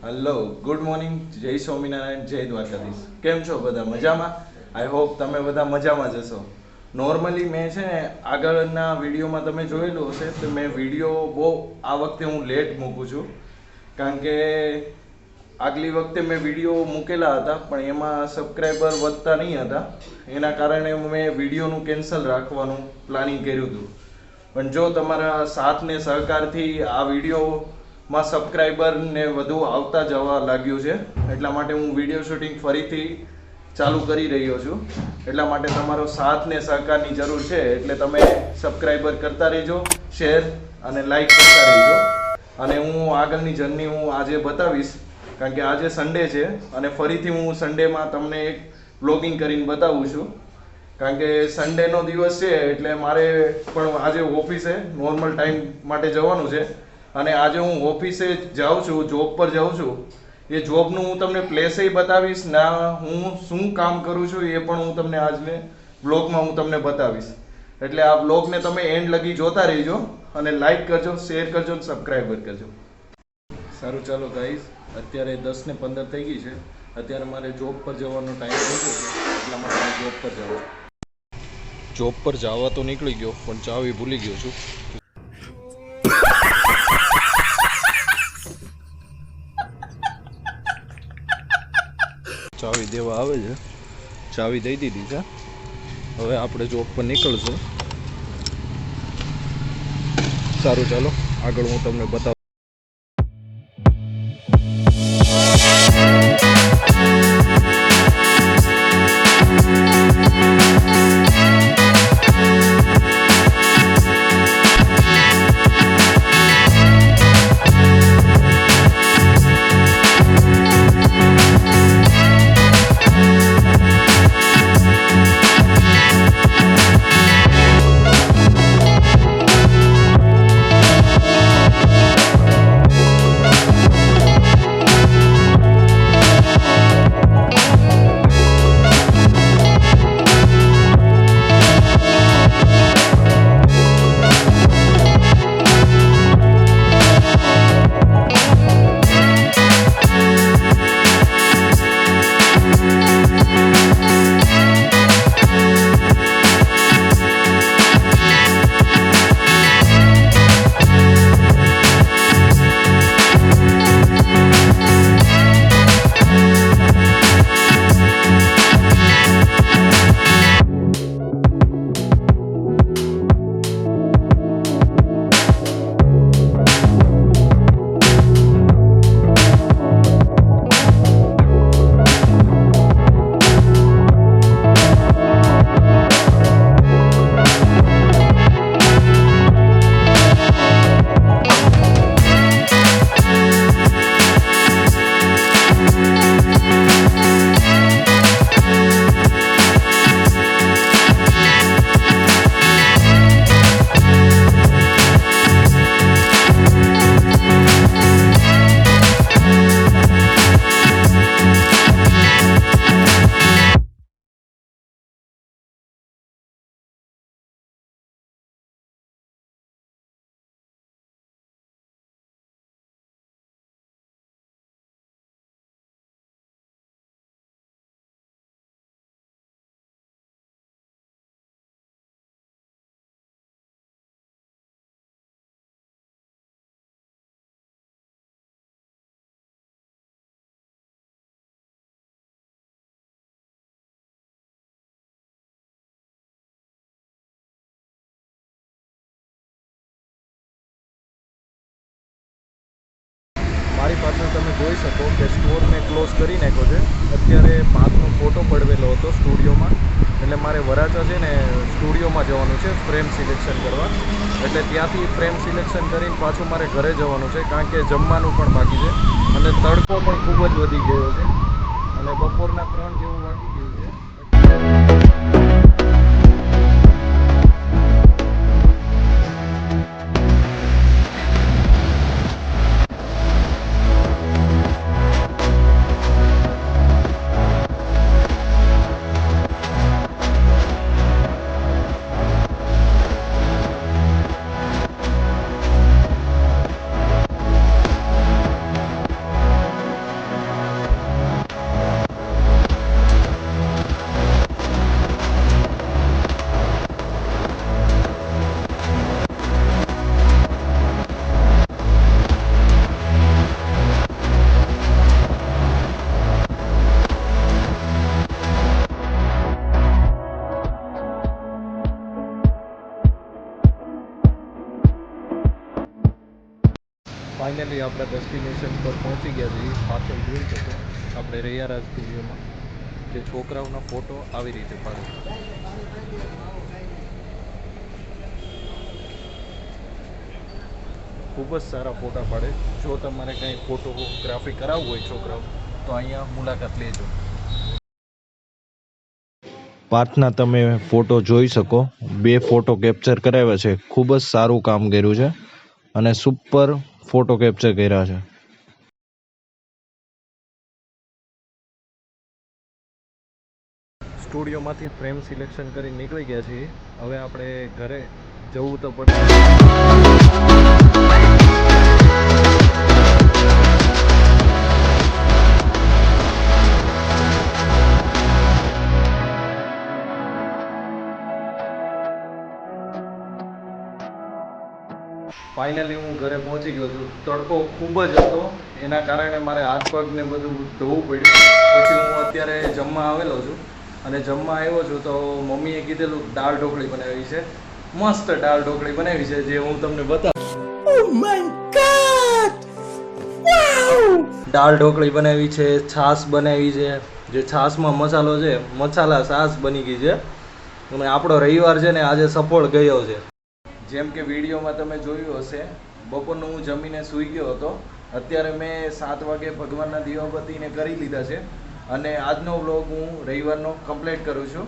Hello, good morning, જય સ્વામિનારાયણ, જય દ્વારકાધીશ. કેમ છો બધા? મજામાં? આઈ હોપ તમે બધા મજામાં જ હશો. નોર્મલી મેં છે ને આગળના વિડીયોમાં તમે જોયેલું હશે તો મેં વિડીયો બહુ આ વખતે હું લેટ મૂકું છું, કારણ કે આગલી વખતે મેં વિડીયો મૂકેલા હતા પણ એમાં સબસ્ક્રાઈબર વધતા નહીં હતા. એના કારણે મેં વિડીયોનું કેન્સલ રાખવાનું પ્લાનિંગ કર્યું હતું. પણ જો તમારા સાથ ને સહકારથી આ વિડીયોમાં સબસ્ક્રાઈબરને વધુ આવતા જવા લાગ્યું છે, એટલા માટે હું વિડીયો શૂટિંગ ફરીથી ચાલુ કરી રહ્યો છું. એટલા માટે તમારો સાથ ને સહકારની જરૂર છે, એટલે તમે સબસ્ક્રાઈબર કરતા રહેજો, શેર અને લાઈક કરતા રહેજો. અને હું આગળની જર્ની હું આજે બતાવીશ, કારણ કે આજે સન્ડે છે અને ફરીથી હું સન્ડેમાં તમને એક વ્લોગિંગ કરીને બતાવું છું. કારણ કે સન્ડેનો દિવસ છે એટલે મારે પણ આજે ઓફિસે નોર્મલ ટાઈમ માટે જવાનું છે. અને આજે હું ઓફિસે જાઉં છું, જોબ પર જાઉં છું. એ જોબનું હું તમને પ્લેસેય બતાવીશ, ના હું શું કામ કરું છું એ પણ હું તમને આજને બ્લોગમાં હું તમને બતાવીશ. એટલે આ બ્લોગને તમે એન્ડ લગી જોતા રહેજો અને લાઈક કરજો, શેર કરજો અને સબસ્ક્રાઈબર કરજો. સારું, ચાલો ગાઈઝ, અત્યારે 10:15 થઈ ગઈ છે. અત્યારે મારે જોબ પર જવાનો ટાઈમ થઈ ગયો છે, એટલા માટે હું જોબ પર જાઉં છું. જોબ પર જવા તો નીકળી ગયો પણ ચાવી ભૂલી ગયો છું. ચાવી દેવા આવે છે, ચાવી દઈ દીધી છે. હવે આપણે જોબ પર નીકળશું. સારું, ચાલો આગળ હું તમને બતાવું. મારી પાછળ તમે જોઈ શકો કે સ્ટોર મેં ક્લોઝ કરી નાખ્યો છે. અત્યારે પાકનો ફોટો પડવેલો હતો સ્ટુડિયોમાં, એટલે મારે વરાછા છે ને સ્ટુડિયોમાં જવાનું છે ફ્રેમ સિલેક્શન કરવા. એટલે ત્યાંથી ફ્રેમ સિલેક્શન કરીને પાછું મારે ઘરે જવાનું છે, કારણ કે જમવાનું પણ બાકી છે અને તડકો પણ ખૂબ જ વધી ગયો છે અને બપોરના 3 જેવું વાગી ગયું છે. ફાઇનલી આપણે ડેસ્ટિનેશન પર પહોંચી ગયા છીએ. પાછળ જોઈ શકો આપણે રૈયારા સ્ટુડિયોમાં જે છોકરાઓના ફોટો આવી રીતે પાડે. ખૂબ જ સારા ફોટા પાડે. જો તમારે કંઈ ફોટોગ્રાફી કરાવવું હોય છોકરાઓ તો અહીંયા મુલાકાત લેજો. પાર્થના તમે ફોટો જોઈ શકો, 2 ફોટો કેપ્ચર કરાવ્યા છે. ખૂબ જ સારું કામ કર્યું છે અને સુપર ફોટો કેપ્ચર કર્યા છે. સ્ટુડિયોમાંથી ફ્રેમ સિલેક્શન કરી નીકળી ગયા છીએ. હવે આપણે ઘરે જવું તો પડે. ફાઇનલી હું ઘરે પહોંચી ગયો છું. તડકો ખૂબ જ હતો, એના કારણે મારે હાથ પગ ને બધું ધોવું પડ્યું. પછી હું અત્યારે જમવા આવેલો છું અને જમવા આવ્યો છું તો મમ્મીએ કીધેલું દાળ ઢોકળી બનાવી છે. મસ્ત દાળ ઢોકળી બનાવી છે જે હું તમને બતાવું. ઓ માય ગોડ, વાવ! દાળ ઢોકળી બનાવી છે, છાશ બનાવી છે. જે છાશમાં મસાલો છે, મસાલા છાશ બની ગઈ છે અને આપણો રવિવાર છે ને આજે સફળ ગયો છે. જેમ કે વિડીયોમાં તમે જોયું હશે, બપોરનું હું જમીને સૂઈ ગયો હતો. અત્યારે મેં 7 વાગે ભગવાનના દીવાબત્તીને કરી લીધા છે અને આજનો વ્લોગ હું રવિવારનો કમ્પ્લીટ કરું છું.